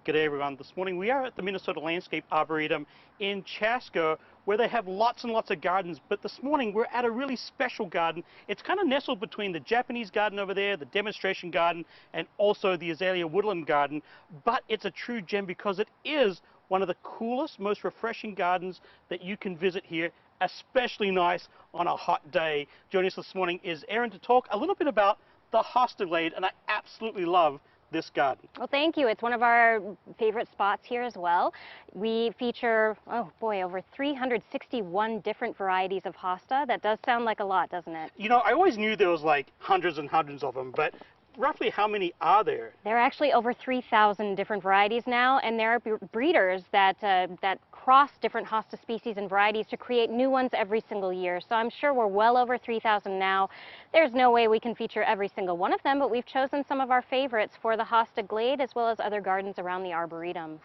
G'day everyone. This morning we are at the Minnesota Landscape Arboretum in Chaska, where they have lots and lots of gardens, but this morning we're at a really special garden. It's kind of nestled between the Japanese garden over there, the demonstration garden, and also the azalea woodland garden, but it's a true gem because it is one of the coolest, most refreshing gardens that you can visit here, especially nice on a hot day. Joining us this morning is Erin to talk a little bit about the hosta glade, and I absolutely love this garden. Well, thank you. It's one of our favorite spots here as well. We feature, oh boy, over 361 different varieties of hosta. That does sound like a lot, doesn't it? You know, I always knew there was like hundreds and hundreds of them, but roughly how many are there? There are actually over 3,000 different varieties now, and there are breeders that cross different hosta species and varieties to create new ones every single year. So I'm sure we're well over 3,000 now. There's no way we can feature every single one of them, but we've chosen some of our favorites for the hosta glade as well as other gardens around the Arboretum.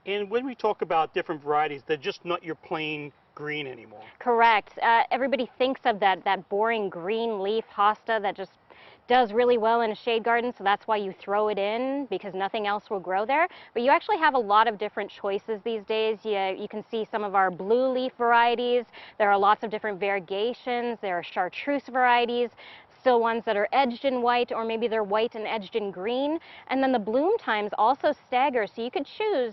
And when we talk about different varieties, they're just not your plain green anymore. Correct. Everybody thinks of that boring green leaf hosta that just does really well in a shade garden, so that's why you throw it in, because nothing else will grow there. But you actually have a lot of different choices these days. You can see some of our blue leaf varieties. There are lots of different variegations. There are chartreuse varieties, still ones that are edged in white, or maybe they're white and edged in green. And then the bloom times also stagger, so you could choose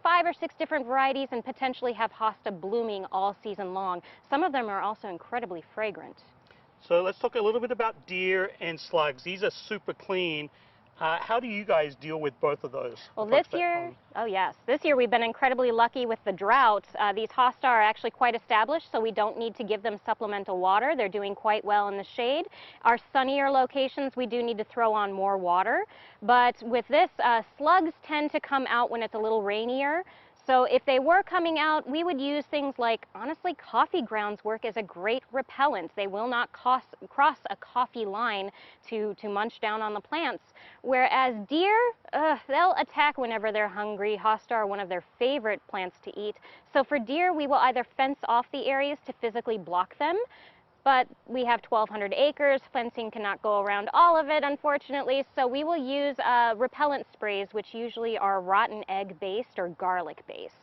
5 or 6 different varieties and potentially have hosta blooming all season long. Some of them are also incredibly fragrant. So let's talk a little bit about deer and slugs. These are super clean. How do you guys deal with both of those? Well, this year, oh yes, this year we've been incredibly lucky with the drought. These hosta are actually quite established, so we don't need to give them supplemental water. They're doing quite well in the shade. Our sunnier locations, we do need to throw on more water. But with this, slugs tend to come out when it's a little rainier. So if they were coming out, we would use things like, honestly, coffee grounds work as a great repellent. They will not cross a coffee line to munch down on the plants. Whereas deer, they'll attack whenever they're hungry. Hosta are one of their favorite plants to eat. So for deer, we will either fence off the areas to physically block them, but we have 1,200 acres. Fencing cannot go around all of it, unfortunately, so we will use repellent sprays, which usually are rotten egg based or garlic based.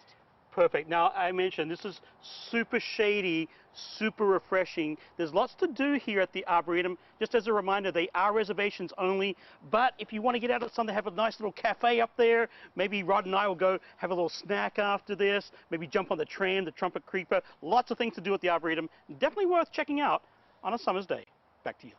Perfect. Now, I mentioned this is super shady, super refreshing. There's lots to do here at the Arboretum. Just as a reminder, they are reservations only, but if you want to get out of something, have a nice little cafe up there, maybe Rod and I will go have a little snack after this, maybe jump on the tram, the Trumpet Creeper. Lots of things to do at the Arboretum. Definitely worth checking out on a summer's day. Back to you.